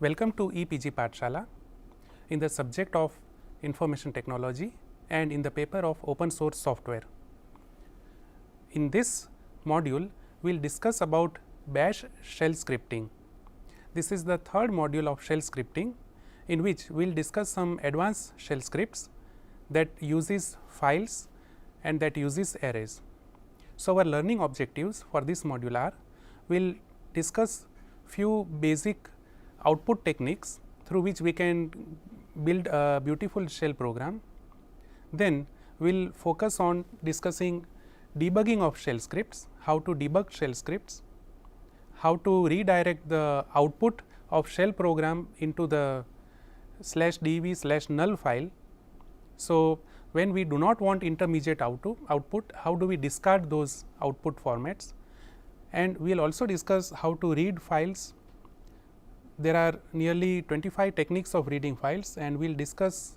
Welcome to EPG Pathshala in the subject of information technology and in the paper of open source software. In this module, we will discuss about bash shell scripting. This is the third module of shell scripting, in which we will discuss some advanced shell scripts that uses files and that uses arrays. So, our learning objectives for this module are, we will discuss few basic output techniques through which we can build a beautiful shell program. Then we will focus on discussing debugging of shell scripts, how to debug shell scripts, how to redirect the output of shell program into the /db/null file. So, when we do not want intermediate output, how do we discard those output formats, and we will also discuss how to read files. There are nearly 25 techniques of reading files, and we will discuss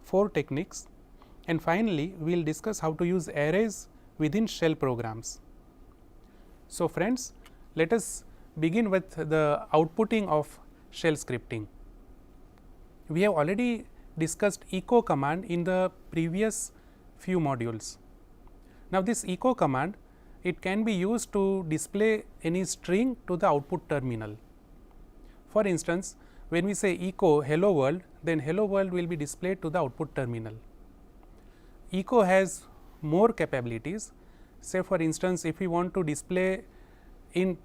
4 techniques, and finally, we will discuss how to use arrays within shell programs. So, friends, let us begin with the outputting of shell scripting. We have already discussed echo command in the previous few modules. Now, this echo command, it can be used to display any string to the output terminal. For instance, when we say echo hello world, then hello world will be displayed to the output terminal. Echo has more capabilities. Say for instance, if we want to display in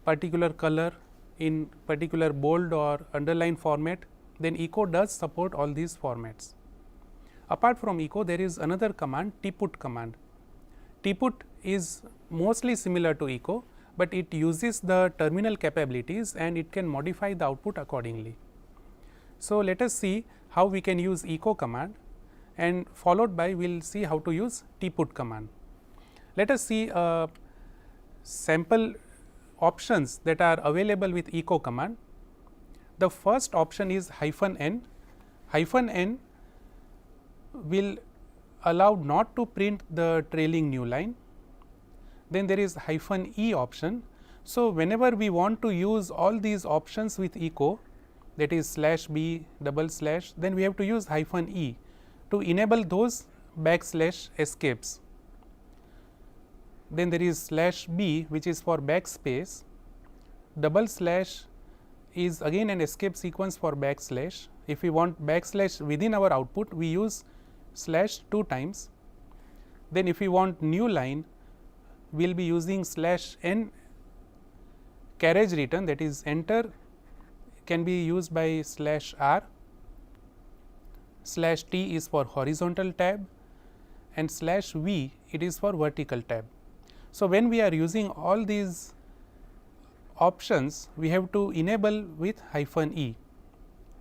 particular color, in particular bold or underline format, then echo does support all these formats. Apart from echo, there is another command, tput command. Tput is mostly similar to echo, but it uses the terminal capabilities and it can modify the output accordingly. So, let us see how we can use echo command, and followed by we will see how to use tput command. Let us see sample options that are available with echo command. The first option is -n. -n will allow not to print the trailing new line. Then there is -e option. So, whenever we want to use all these options with echo, that is /b /, then we have to use -e to enable those / escapes. Then there is /b, which is for backspace. / is again an escape sequence for /. If we want / within our output, we use / 2 times. Then if we want new line, we will be using /n carriage return, that is enter can be used by /r. /t is for horizontal tab, and /v it is for vertical tab. So, when we are using all these options, we have to enable with -e.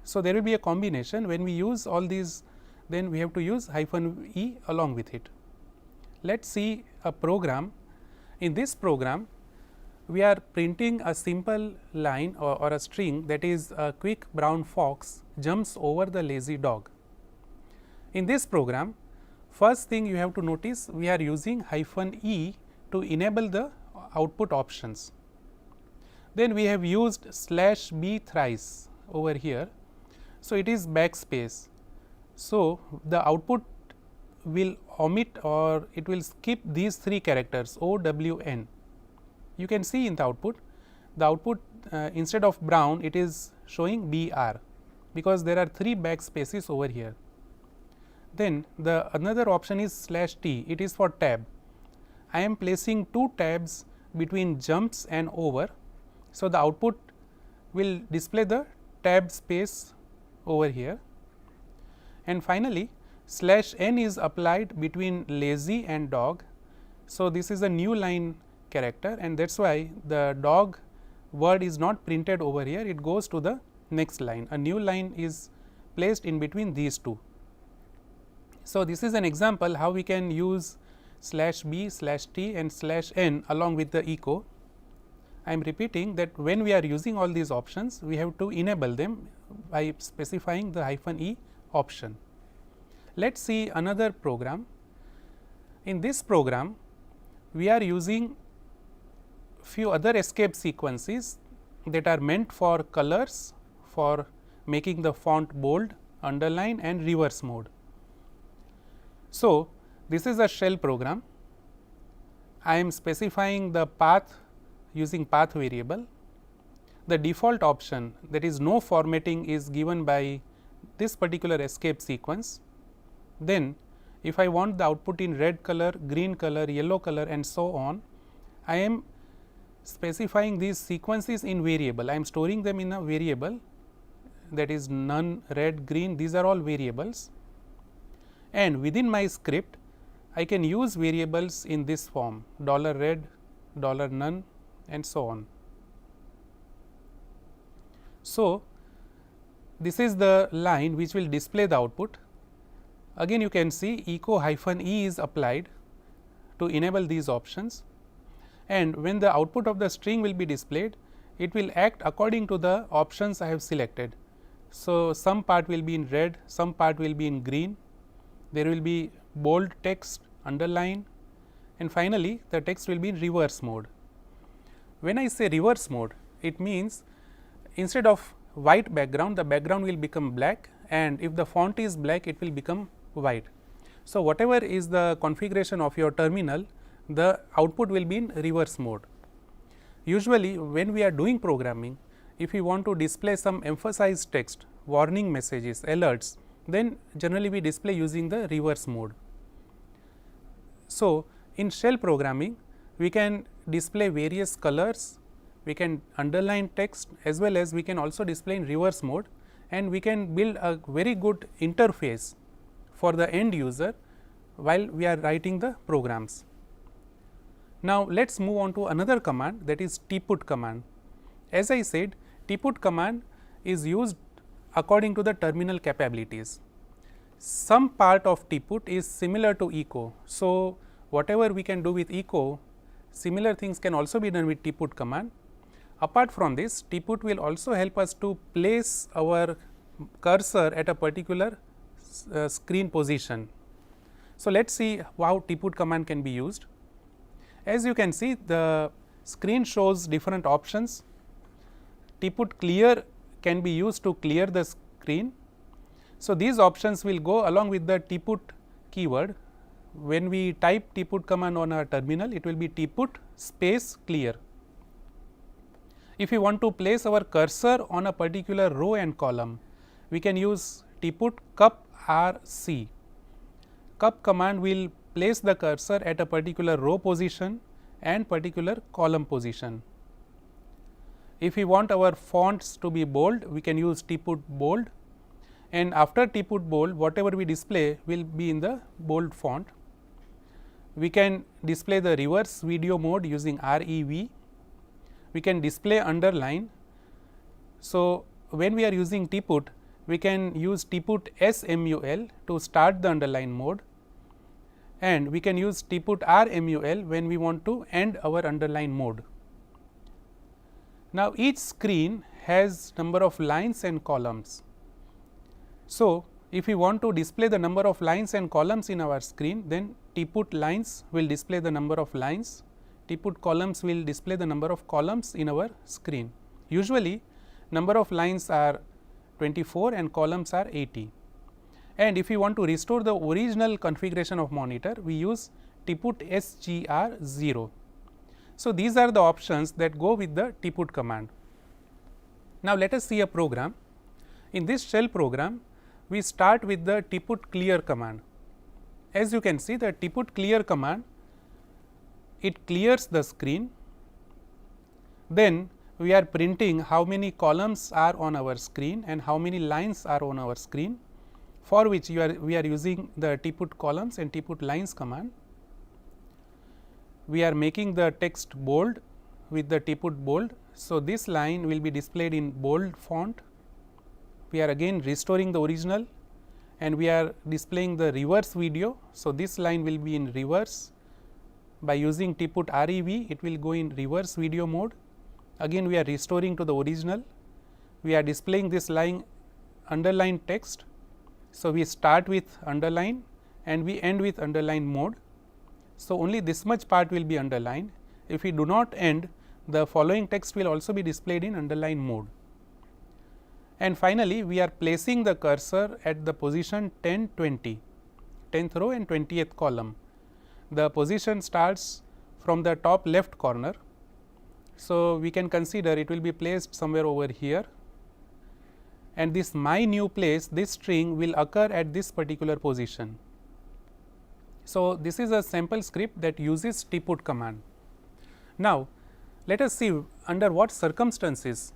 So, there will be a combination. When we use all these, then we have to use -e along with it. Let us see a program. In this program, we are printing a simple line or a string, that is a quick brown fox jumps over the lazy dog. In this program, first thing you have to notice, we are using -e to enable the output options. Then we have used /b thrice over here. So, it is backspace. So, the output will omit or it will skip these 3 characters O, W, N. You can see in the output instead of brown, it is showing BR, because there are 3 backspaces over here. Then the another option is /t, it is for tab. I am placing 2 tabs between jumps and over. So, the output will display the tab space over here, and finally, /n is applied between lazy and dog. So, this is a new line character, and that is why the dog word is not printed over here, it goes to the next line. A new line is placed in between these 2. So, this is an example how we can use /b, /t and /n along with the echo. I am repeating that when we are using all these options, we have to enable them by specifying the -e option. Let us see another program. In this program, we are using few other escape sequences that are meant for colors, for making the font bold, underline and reverse mode. So, this is a shell program. I am specifying the path using path variable. The default option, that is no formatting, is given by this particular escape sequence. Then if I want the output in red color, green color, yellow color and so on, I am specifying these sequences in variable. I am storing them in a variable, that is none, red, green, these are all variables, and within my script I can use variables in this form $red, $none and so on. So, this is the line which will display the output. Again you can see echo -e is applied to enable these options, and when the output of the string will be displayed, it will act according to the options I have selected. So, some part will be in red, some part will be in green, there will be bold text, underline, and finally, the text will be in reverse mode. When I say reverse mode, it means instead of white background, the background will become black, and if the font is black, it will become white. So, whatever is the configuration of your terminal, the output will be in reverse mode. Usually, when we are doing programming, if we want to display some emphasized text, warning messages, alerts, then generally we display using the reverse mode. So, in shell programming, we can display various colors, we can underline text, as well as we can also display in reverse mode, and we can build a very good interface for the end user while we are writing the programs. Now, let us move on to another command, that is tput command. As I said, tput command is used according to the terminal capabilities. Some part of tput is similar to echo. So, whatever we can do with echo, similar things can also be done with tput command. Apart from this, tput will also help us to place our cursor at a particular screen position. So, let us see how tput command can be used. As you can see, the screen shows different options. Tput clear can be used to clear the screen. So, these options will go along with the tput keyword. When we type tput command on our terminal, it will be tput space clear. If we want to place our cursor on a particular row and column, we can use tput cup rc. Cup command will place the cursor at a particular row position and particular column position. If we want our fonts to be bold, we can use tput bold, and after tput bold, whatever we display will be in the bold font. We can display the reverse video mode using REV. We can display underline. So, when we are using tput, we can use tput SMUL to start the underline mode, and we can use tput RMUL when we want to end our underline mode. Now, each screen has number of lines and columns. So, if we want to display the number of lines and columns in our screen, then tput lines will display the number of lines, tput columns will display the number of columns in our screen. Usually, number of lines are 24 and columns are 80. And if we want to restore the original configuration of monitor, we use tput SGR 0. So, these are the options that go with the tput command. Now, let us see a program. In this shell program, we start with the tput clear command. As you can see, the tput clear command, it clears the screen. Then we are printing how many columns are on our screen and how many lines are on our screen, for which we are using the tput columns and tput lines command. We are making the text bold with the tput bold. So, this line will be displayed in bold font. We are again restoring the original, and we are displaying the reverse video. So, this line will be in reverse. By using tput REV, it will go in reverse video mode. Again we are restoring to the original. We are displaying this line underline text. So, we start with underline and we end with underline mode. So, only this much part will be underlined. If we do not end, the following text will also be displayed in underline mode. and finally, we are placing the cursor at the position 10, 20, 10th row and 20th column. The position starts from the top left corner. So, we can consider it will be placed somewhere over here, and this my new place, this string will occur at this particular position. So, this is a sample script that uses tput command. Now, let us see under what circumstances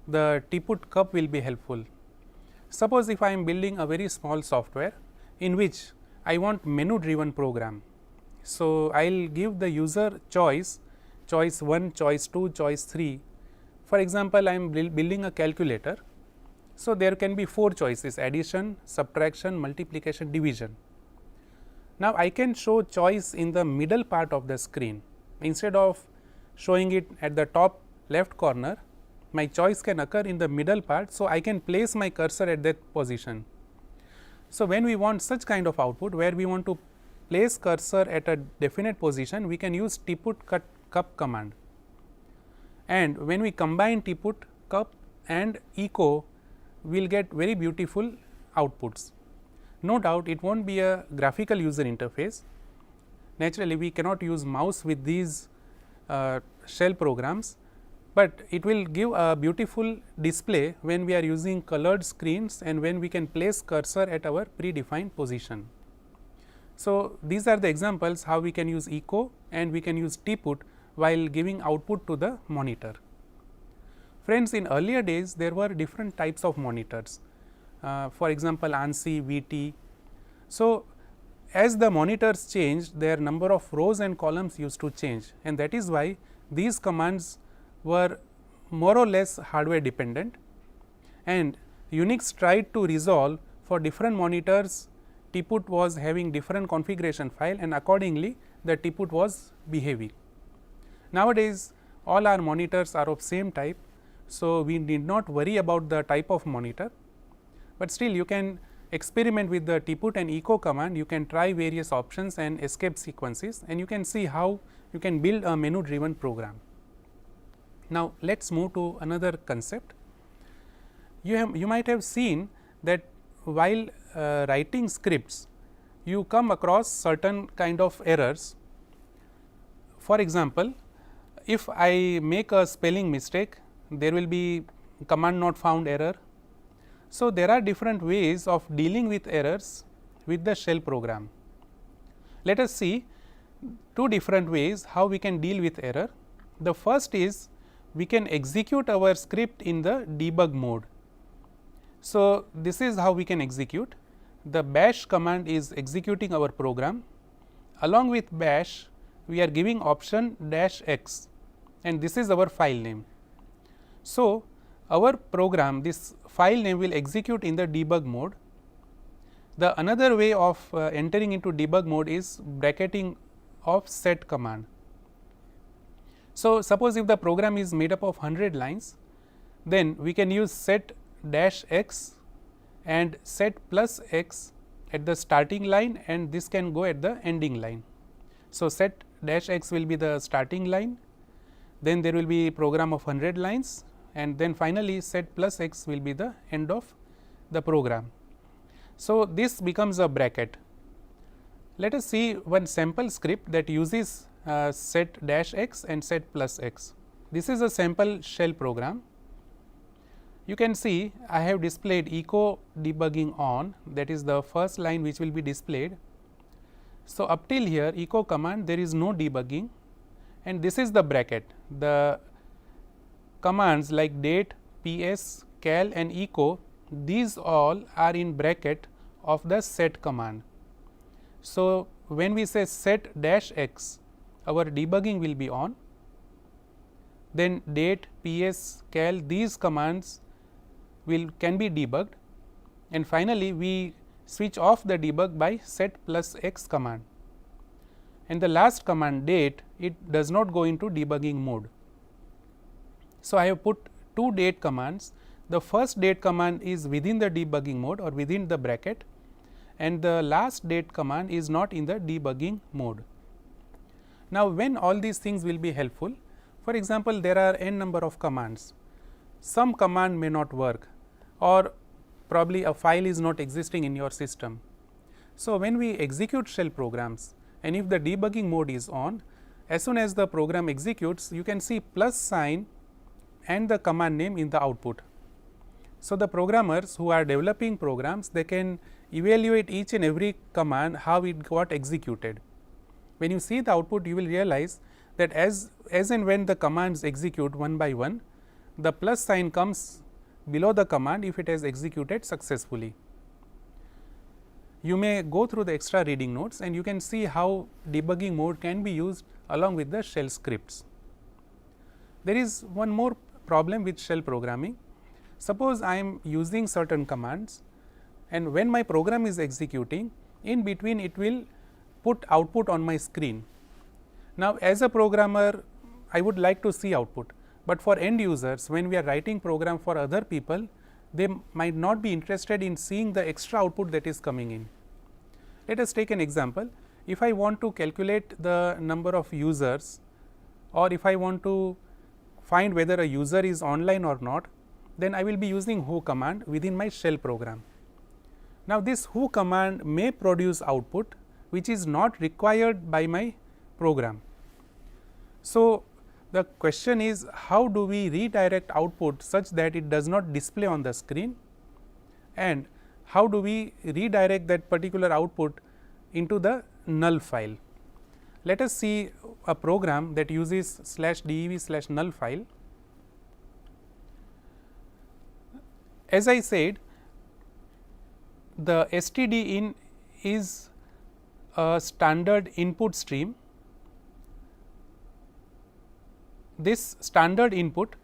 the tput cup will be helpful. Suppose if I am building a very small software in which I want menu driven program. So, I will give the user choice 1, choice 2, choice 3. For example, I am building a calculator. So, there can be 4 choices: addition, subtraction, multiplication, division. Now, I can show choice in the middle part of the screen. Instead of showing it at the top left corner, my choice can occur in the middle part. So, I can place my cursor at that position. So, when we want such kind of output where we want to place cursor at a definite position, we can use tput cup command, and when we combine tput cup and echo, we will get very beautiful outputs. No doubt it will not be a graphical user interface. Naturally, we cannot use mouse with these shell programs, but it will give a beautiful display when we are using colored screens and when we can place cursor at our predefined position. So, these are the examples how we can use echo and we can use tput while giving output to the monitor. Friends, in earlier days there were different types of monitors, for example, ANSI, VT. So, as the monitors changed, their number of rows and columns used to change, and that is why these commands were more or less hardware dependent, and Unix tried to resolve for different monitors. Tput was having different configuration file, and accordingly the tput was behaving. Nowadays, all our monitors are of same type. So, we need not worry about the type of monitor, but still you can experiment with the tput and echo command. You can try various options and escape sequences, and you can see how you can build a menu driven program. Now, let us move to another concept. You might have seen that while writing scripts, you come across certain kind of errors. For example, if I make a spelling mistake, there will be command not found error. So, there are different ways of dealing with errors with the shell program. Let us see 2 different ways how we can deal with error. The first is we can execute our script in the debug mode. So, this is how we can execute. The bash command is executing our program. Along with bash, we are giving option -x, and this is our file name. So, our program, this file name will execute in the debug mode. The another way of entering into debug mode is bracketing of set command. So, suppose if the program is made up of 100 lines, then we can use set -x and set +x at the starting line, and this can go at the ending line. So, set -x will be the starting line, then there will be program of 100 lines, and then finally, set +x will be the end of the program. So, this becomes a bracket. Let us see one sample script that uses set -x and set +x. This is a sample shell program. You can see I have displayed echo debugging on, that is the first line which will be displayed. So, up till here echo command there is no debugging, and this is the bracket. The commands like date, ps, cal and echo, these all are in bracket of the set command. So, when we say set -x, our debugging will be on, then date, ps, cal, these commands can be debugged, and finally, we switch off the debug by set +x command, and the last command date, it does not go into debugging mode. So, I have put 2 date commands. The first date command is within the debugging mode or within the bracket, and the last date command is not in the debugging mode. Now, when all these things will be helpful, for example, there are n number of commands, some command may not work, or probably a file is not existing in your system. So, when we execute shell programs and if the debugging mode is on, as soon as the program executes, you can see plus sign and the command name in the output. So, the programmers who are developing programs, they can evaluate each and every command how it got executed. When you see the output, you will realize that as and when the commands execute one by one, the plus sign comes below the command if it has executed successfully. You may go through the extra reading notes and you can see how debugging mode can be used along with the shell scripts. There is one more problem with shell programming. Suppose I am using certain commands and when my program is executing, in between it will put output on my screen. Now, as a programmer, I would like to see output, but for end users, when we are writing program for other people, they might not be interested in seeing the extra output that is coming in. Let us take an example. If I want to calculate the number of users, or if I want to find whether a user is online or not, then I will be using who command within my shell program. Now, this who command may produce output which is not required by my program. So, the question is how do we redirect output such that it does not display on the screen, and how do we redirect that particular output into the null file. Let us see a program that uses /dev/null file. As I said, the stdin is a standard input stream. This standard input,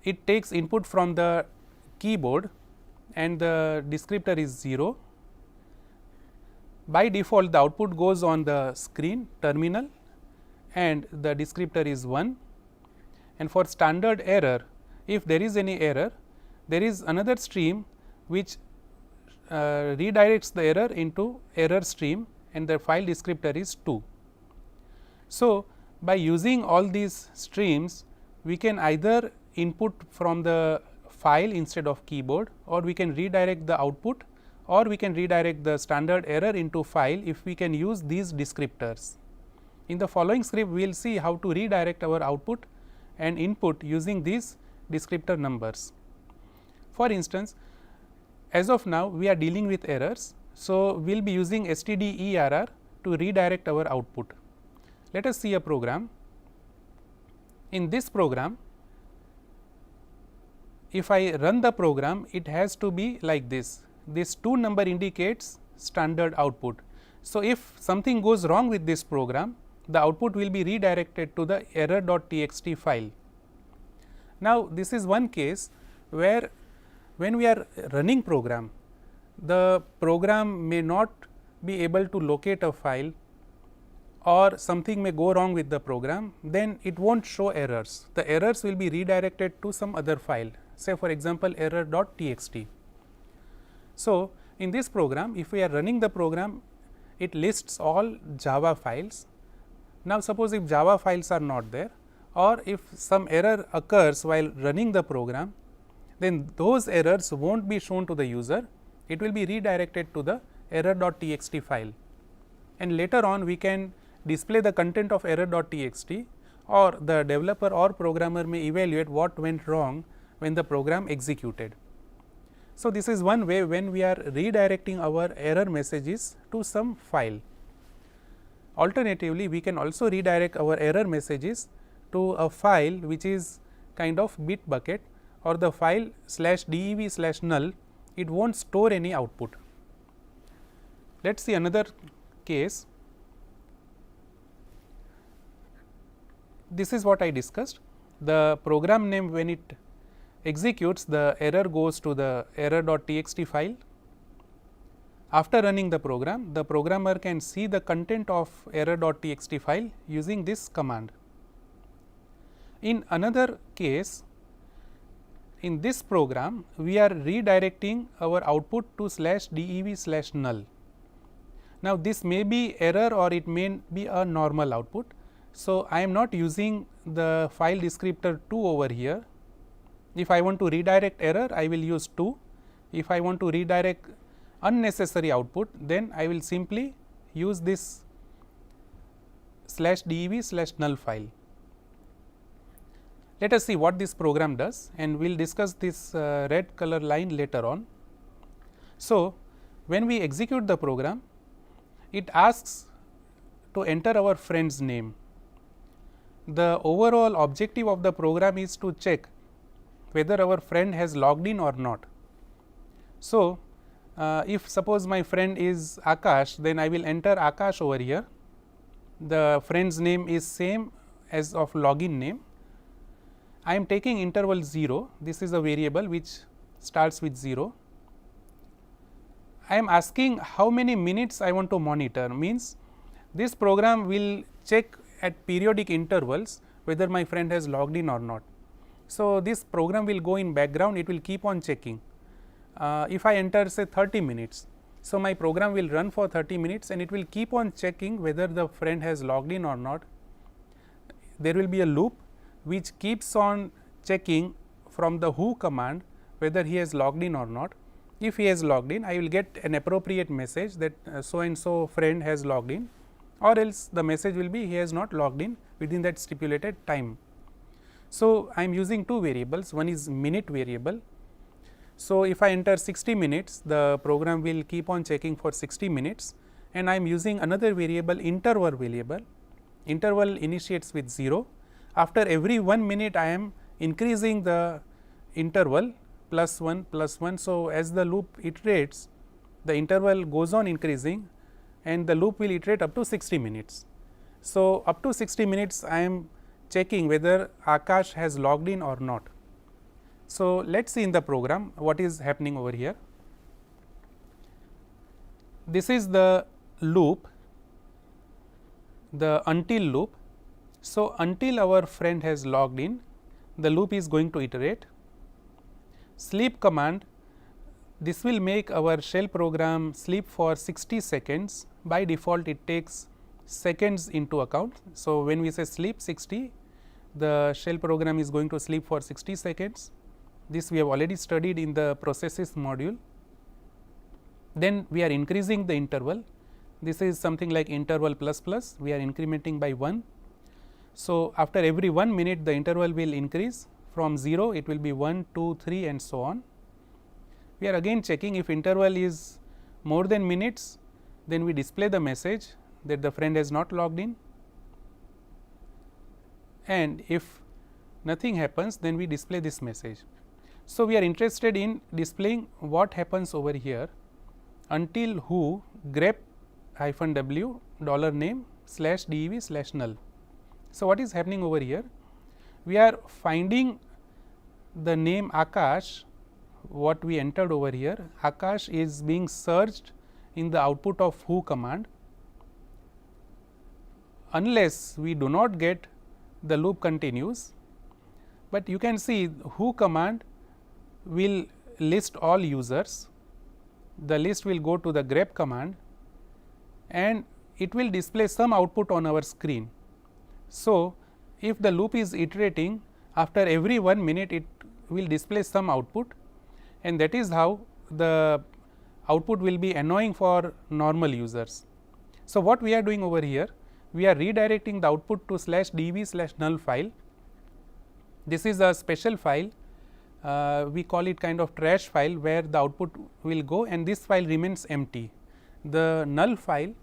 it takes input from the keyboard and the descriptor is 0. By default, the output goes on the screen terminal and the descriptor is 1. And for standard error, if there is any error, there is another stream which redirects the error into error stream and the file descriptor is 2. So, by using all these streams, we can either input from the file instead of keyboard, or we can redirect the output, or we can redirect the standard error into file if we can use these descriptors. In the following script, we will see how to redirect our output and input using these descriptor numbers. For instance, as of now we are dealing with errors. So, we will be using stderr to redirect our output. Let us see a program. In this program, if I run the program, it has to be like this. This 2 number indicates standard output. So, if something goes wrong with this program, the output will be redirected to the error.txt file. Now, this is one case where when we are running program, the program may not be able to locate a file, or something may go wrong with the program, then it will not show errors. The errors will be redirected to some other file, say for example, error.txt. So, in this program, if we are running the program, it lists all Java files. Now, suppose if Java files are not there, or if some error occurs while running the program, then those errors will not be shown to the user, it will be redirected to the error.txt file, and later on we can display the content of error.txt, or the developer or programmer may evaluate what went wrong when the program executed. So, this is one way when we are redirecting our error messages to some file. Alternatively, we can also redirect our error messages to a file which is kind of bit bucket, or the file /dev/null, it will not store any output. Let us see another case. This is what I discussed. The program name, when it executes, the error goes to the error.txt file. After running the program, the programmer can see the content of error.txt file using this command. In another case, in this program, we are redirecting our output to /dev/null. Now, this may be error or it may be a normal output. So, I am not using the file descriptor 2 over here. If I want to redirect error, I will use 2. if I want to redirect unnecessary output, then I will simply use this /dev/null file. Let us see what this program does, and we will discuss this red color line later on. So, when we execute the program, it asks to enter our friend's name. The overall objective of the program is to check whether our friend has logged in or not. So, if suppose my friend is Akash, then I will enter Akash over here. The friend's name is same as of login name. I am taking interval 0, this is a variable which starts with 0. I am asking how many minutes I want to monitor, means this program will check at periodic intervals whether my friend has logged in or not. So, this program will go in background, it will keep on checking. If I enter say 30 minutes, so my program will run for 30 minutes and it will keep on checking whether the friend has logged in or not. There will be a loop which keeps on checking from the who command whether he has logged in or not. If he has logged in, I will get an appropriate message that so and so friend has logged in, or else the message will be he has not logged in within that stipulated time. So, I am using two variables, one is minute variable. So, if I enter 60 minutes, the program will keep on checking for 60 minutes, and I am using another variable interval variable. Interval initiates with 0. After every 1 minute, I am increasing the interval +1 +1. So, as the loop iterates, the interval goes on increasing and the loop will iterate up to 60 minutes. So, up to 60 minutes I am checking whether Akash has logged in or not. So, let us see in the program what is happening over here. This is the loop, the until loop. So, until our friend has logged in, the loop is going to iterate. Sleep command, this will make our shell program sleep for 60 seconds. By default, it takes seconds into account. So, when we say sleep 60, the shell program is going to sleep for 60 seconds. This we have already studied in the processes module. Then we are increasing the interval. This is something like interval ++, we are incrementing by 1. So, after every 1 minute the interval will increase from 0, it will be 1, 2, 3 and so on. We are again checking if interval is more than minutes, then we display the message that the friend has not logged in, and if nothing happens, then we display this message. So, we are interested in displaying what happens over here until who grep-w $name /dev/null. So, what is happening over here? We are finding the name Akash, what we entered over here. Akash is being searched in the output of who command. Unless we do not get, the loop continues, but you can see who command will list all users. The list will go to the grep command and it will display some output on our screen. So, if the loop is iterating, after every 1 minute it will display some output, and that is how the output will be annoying for normal users. So, what we are doing over here? We are redirecting the output to /dev/null file. This is a special file, we call it kind of trash file, where the output will go and this file remains empty. The null file,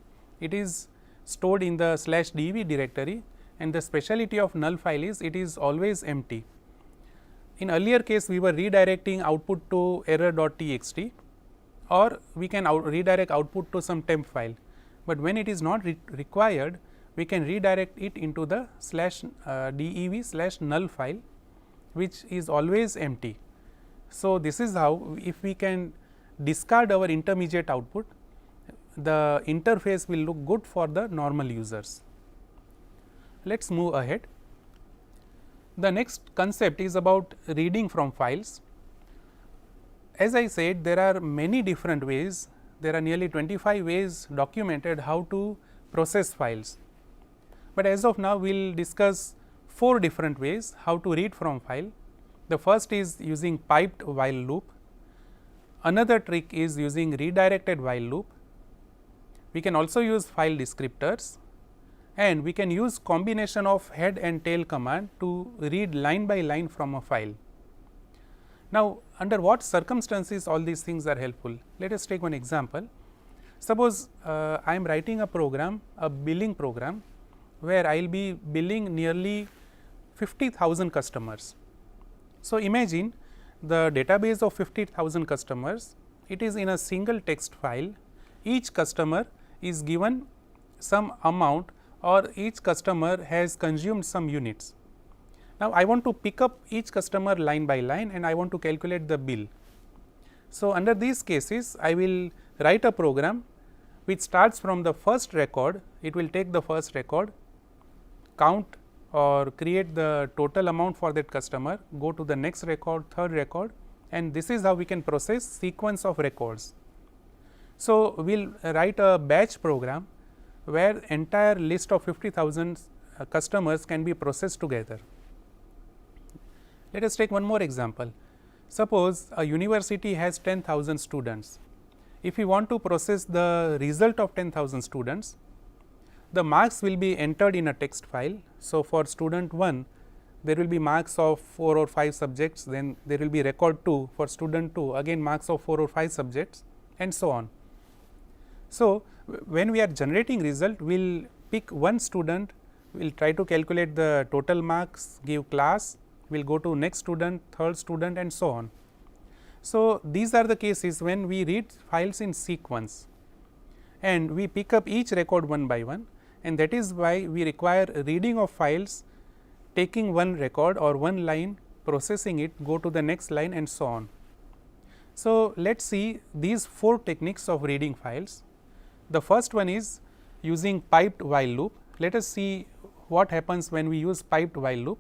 it is stored in the /dev directory, and the speciality of null file is it is always empty. In earlier case, we were redirecting output to error.txt, or we can redirect output to some temp file, but when it is not required, we can redirect it into the /dev/null file, which is always empty. So, this is how, if we can discard our intermediate output, the interface will look good for the normal users. Let us move ahead. The next concept is about reading from files. As I said, there are many different ways, there are nearly 25 ways documented how to process files, but as of now we will discuss 4 different ways how to read from file. The first is using piped while loop. Another trick is using redirected while loop. We can also use file descriptors, and we can use combination of head and tail command to read line by line from a file. Now, under what circumstances all these things are helpful? Let us take one example. Suppose I am writing a program, a billing program, where I will be billing nearly 50,000 customers. So, imagine the database of 50,000 customers, it is in a single text file. Each customer is given some amount, or each customer has consumed some units. Now, I want to pick up each customer line by line and I want to calculate the bill. So, under these cases I will write a program which starts from the first record. It will take the first record, count or create the total amount for that customer, go to the next record, third record, and this is how we can process sequence of records. So, we will write a batch program where entire list of 50,000 customers can be processed together. Let us take one more example. Suppose a university has 10,000 students. If we want to process the result of 10,000 students, the marks will be entered in a text file. So, for student 1, there will be marks of 4 or 5 subjects, then there will be record 2 for student 2, again marks of 4 or 5 subjects, and so on. So, when we are generating result, we will pick one student, we will try to calculate the total marks, give class, we will go to next student, third student, and so on. So, these are the cases when we read files in sequence and we pick up each record one by one, and that is why we require reading of files, taking one record or one line, processing it, go to the next line, and so on. So, let us see these 4 techniques of reading files. The first one is using piped while loop. Let us see what happens when we use piped while loop.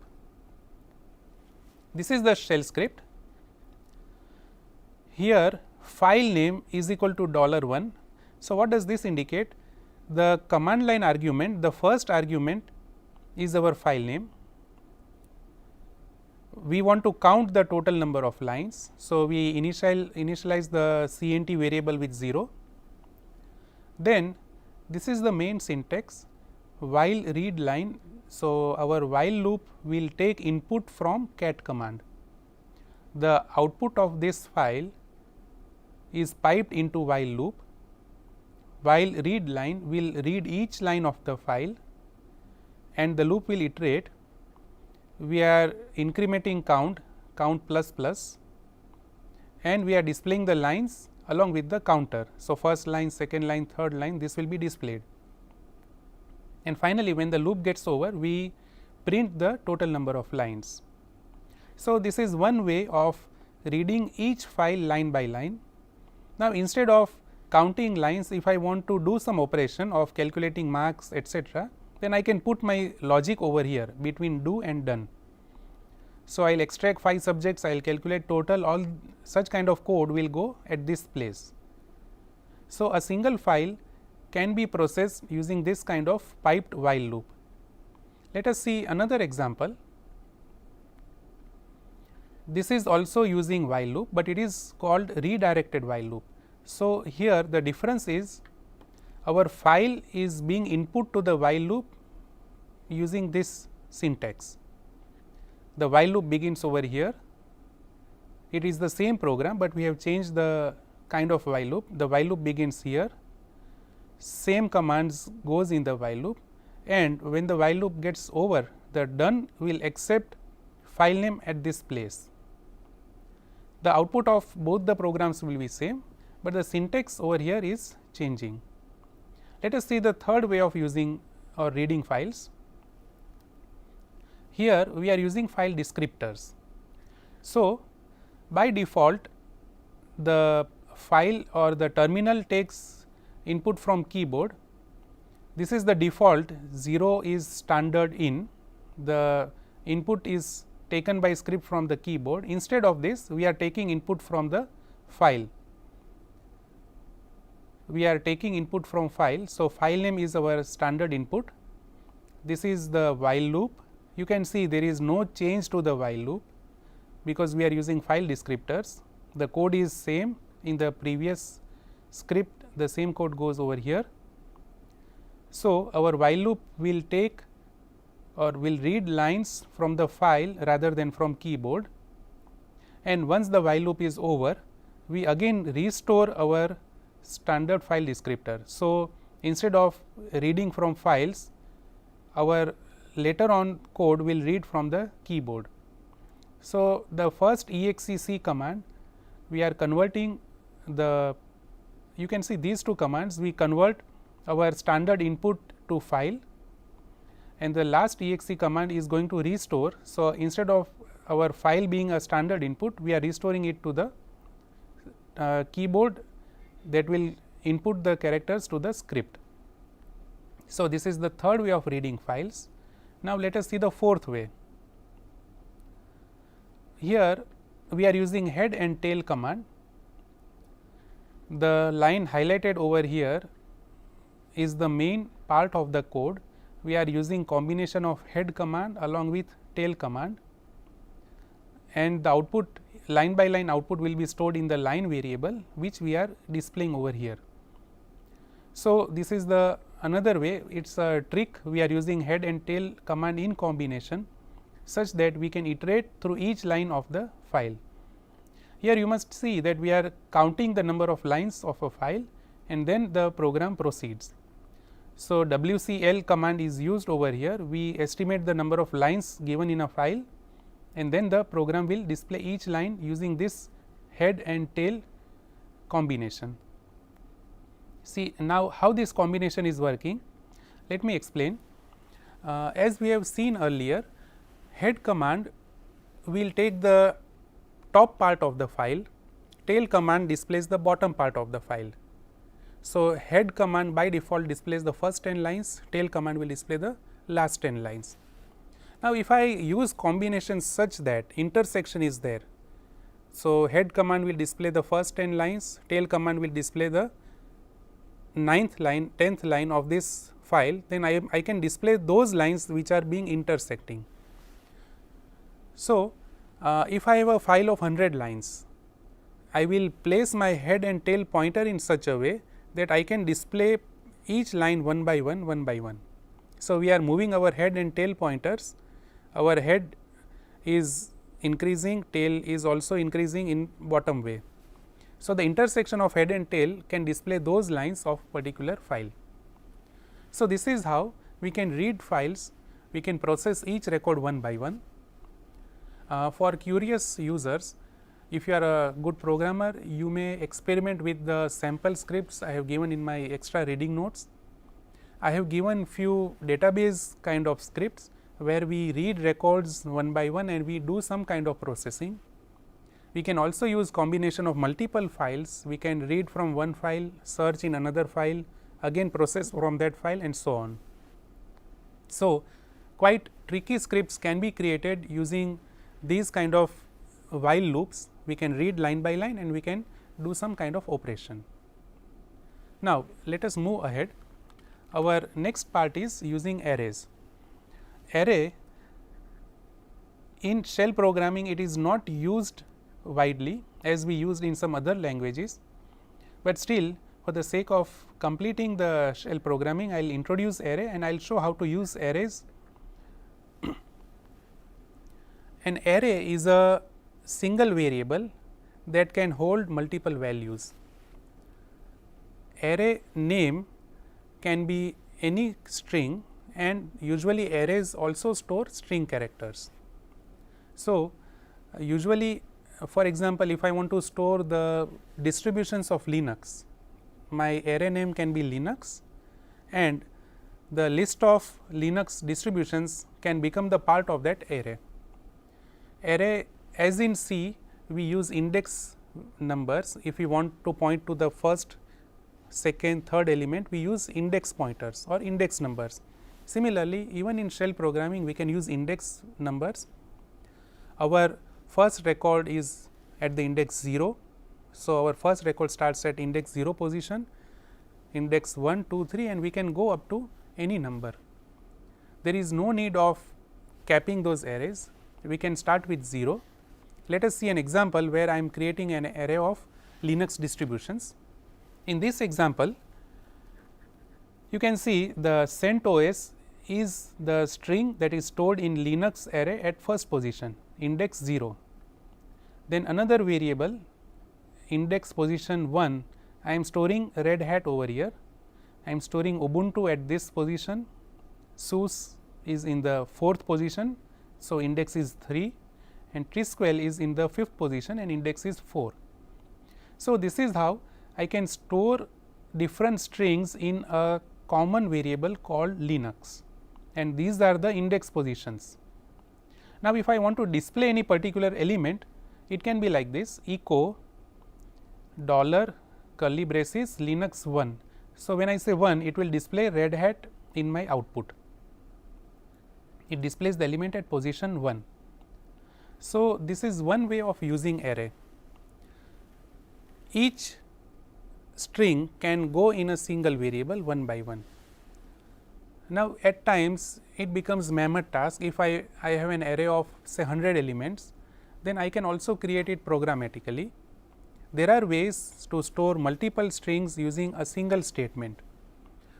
This is the shell script. Here file name is equal to $1. So, what does this indicate? The command line argument, the first argument is our file name. We want to count the total number of lines. So, we initialize the CNT variable with 0. Then this is the main syntax, while read line. So, our while loop will take input from cat command. The output of this file is piped into while loop. While read line will read each line of the file and the loop will iterate. We are incrementing count plus plus, and we are displaying the lines along with the counter. So, first line, second line, third line, this will be displayed. And finally, when the loop gets over, we print the total number of lines. So, this is one way of reading each file line by line. Now, instead of counting lines, if I want to do some operation of calculating marks, etc., then I can put my logic over here between do and done. So, I will extract 5 subjects, I will calculate total, all such kind of code will go at this place. So, a single file can be processed using this kind of piped while loop. Let us see another example. This is also using while loop, but it is called redirected while loop. So, here the difference is our file is being input to the while loop using this syntax. The while loop begins over here. It is the same program, but we have changed the kind of while loop. The while loop begins here, same commands goes in the while loop, and when the while loop gets over, the done will accept file name at this place. The output of both the programs will be same, but the syntax over here is changing. Let us see the third way of using or reading files. Here we are using file descriptors. So, by default the file or the terminal takes input from keyboard. This is the default, 0 is standard in, the input is taken by script from the keyboard. Instead of this, we are taking input from the file. We are taking input from file. So, file name is our standard input. This is the while loop. You can see there is no change to the while loop because we are using file descriptors. The code is same in the previous script, the same code goes over here. So, our while loop will take or will read lines from the file rather than from keyboard, and once the while loop is over, we again restore our standard file descriptor. So, instead of reading from files, our later on code will read from the keyboard. So, the first exec command, we are converting the, you can see these two commands, we convert our standard input to file, and the last exec command is going to restore. So, instead of our file being a standard input, we are restoring it to the keyboard that will input the characters to the script. So, this is the third way of reading files. Now, let us see the fourth way. Here we are using head and tail command. The line highlighted over here is the main part of the code. We are using combination of head command along with tail command, and the output, line by line output will be stored in the line variable, which we are displaying over here. So, this is the another way, it is a trick. We are using head and tail command in combination, such that we can iterate through each line of the file. Here you must see that we are counting the number of lines of a file, and then the program proceeds. So, WCL command is used over here. We estimate the number of lines given in a file, and then the program will display each line using this head and tail combination. See now how this combination is working. Let me explain. As we have seen earlier, head command will take the top part of the file, tail command displays the bottom part of the file. So, head command by default displays the first 10 lines, tail command will display the last 10 lines. Now, if I use combinations such that intersection is there, so head command will display the first 10 lines, tail command will display the 9th line, 10th line of this file, then I can display those lines which are being intersecting. So, if I have a file of 100 lines, I will place my head and tail pointer in such a way that I can display each line one by one, one by one. So, we are moving our head and tail pointers, our head is increasing, tail is also increasing in bottom way. So, the intersection of head and tail can display those lines of particular file. So, this is how we can read files, we can process each record one by one. For curious users, if you are a good programmer, you may experiment with the sample scripts I have given in my extra reading notes. I have given few database kind of scripts, where we read records one by one and we do some kind of processing. We can also use combination of multiple files. We can read from one file, search in another file, again process from that file, and so on. So, quite tricky scripts can be created using these kind of while loops. We can read line by line and we can do some kind of operation. Now, let us move ahead. Our next part is using arrays. Array in shell programming, it is not used widely as we used in some other languages, but still for the sake of completing the shell programming, I will introduce array and I will show how to use arrays. An array is a single variable that can hold multiple values. Array name can be any string, and usually arrays also store string characters. So, usually for example, if I want to store the distributions of Linux, my array name can be Linux, and the list of Linux distributions can become the part of that array. Array, as in C, we use index numbers. If we want to point to the first, second, third element, we use index pointers or index numbers. Similarly, even in shell programming, we can use index numbers. Our first record is at the index 0. So, our first record starts at index 0 position, index 1, 2, 3, and we can go up to any number. There is no need of capping those arrays. We can start with 0. Let us see an example where I am creating an array of Linux distributions. In this example, you can see the CentOS is the string that is stored in Linux array at first position, index 0. Then another variable index position 1, I am storing Red Hat over here, I am storing Ubuntu at this position, SUSE is in the 4th position. So, index is 3 and Trisquel is in the 5th position and index is 4. So, this is how I can store different strings in a common variable called Linux, and these are the index positions. Now, if I want to display any particular element, it can be like this: echo dollar curly braces Linux 1. So, when I say 1, it will display Red Hat in my output. It displays the element at position 1. So, this is one way of using array. Each string can go in a single variable one by one. Now, at times it becomes mammoth task. If I have an array of say 100 elements, then I can also create it programmatically. There are ways to store multiple strings using a single statement.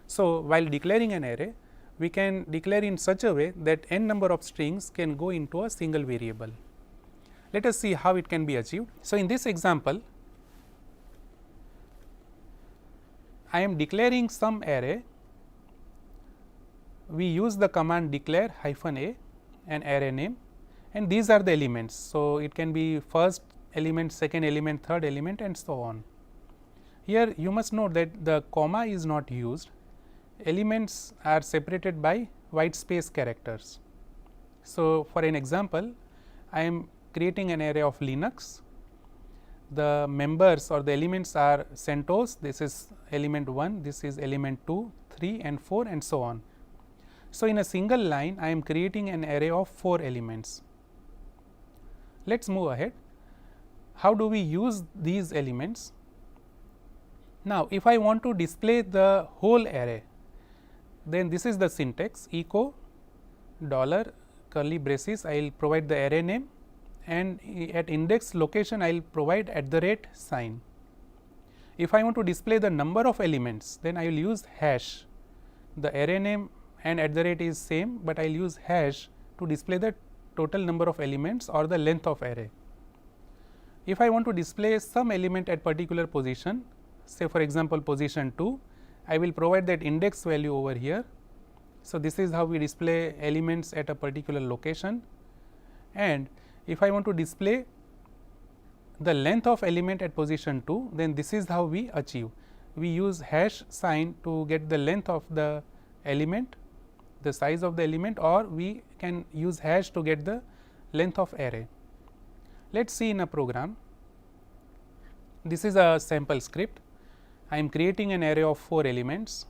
So, while declaring an array, we can declare in such a way that n number of strings can go into a single variable. Let us see how it can be achieved. So, in this example, I am declaring some array. We use the command declare -a an array name, and these are the elements. So, it can be first element, second element, third element and so on. Here you must note that the comma is not used. Elements are separated by white space characters. So, for an example, I am creating an array of Linux. The members or the elements are CentOS, this is element 1, this is element 2, 3 and 4 and so on. So, in a single line I am creating an array of 4 elements. Let us move ahead. How do we use these elements? Now, if I want to display the whole array, then this is the syntax: echo dollar curly braces, I will provide the array name, and at index location I will provide @ sign. If I want to display the number of elements, then I will use hash. The array name and @ is same, but I will use hash to display the total number of elements or the length of array. If I want to display some element at particular position, say for example, position 2, I will provide that index value over here. So, this is how we display elements at a particular location, and if I want to display the length of element at position 2, then this is how we achieve. We use hash sign to get the length of the element, the size of the element, or we can use hash to get the length of array. Let us see in a program. This is a sample script. I am creating an array of 4 elements.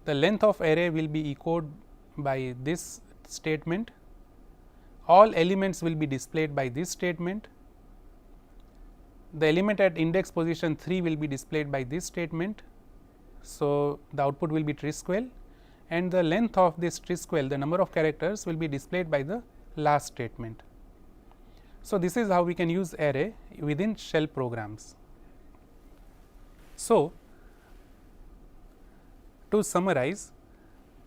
The length of array will be echoed by this statement. All elements will be displayed by this statement. The element at index position 3 will be displayed by this statement. So, the output will be Trisquel, and the length of this Trisquel, the number of characters, will be displayed by the last statement. So, this is how we can use array within shell programs. So, to summarize,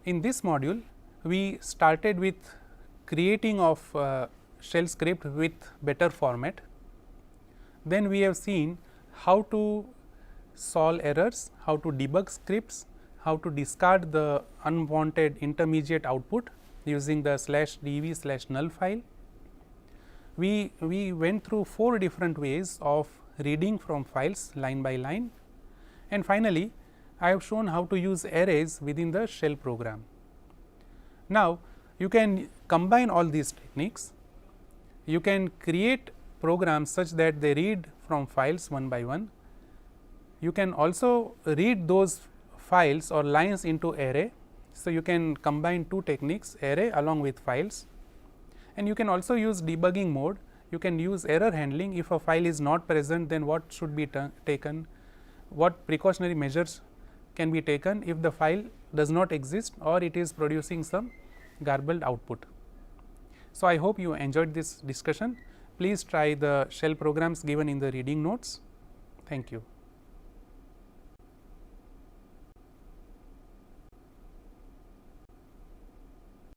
in this module we started with creating of shell script with better format. Then we have seen how to solve errors, how to debug scripts, how to discard the unwanted intermediate output using the /dv/null file. We went through 4 different ways of reading from files line by line, and finally, I have shown how to use arrays within the shell program. Now, you can combine all these techniques. You can create programs such that they read from files one by one. You can also read those files or lines into array. So, you can combine 2 techniques, array along with files, and you can also use debugging mode. You can use error handling. If a file is not present, then what should be taken, what precautionary measures can be taken if the file does not exist or it is producing some garbled output. So, I hope you enjoyed this discussion. Please try the shell programs given in the reading notes. Thank you.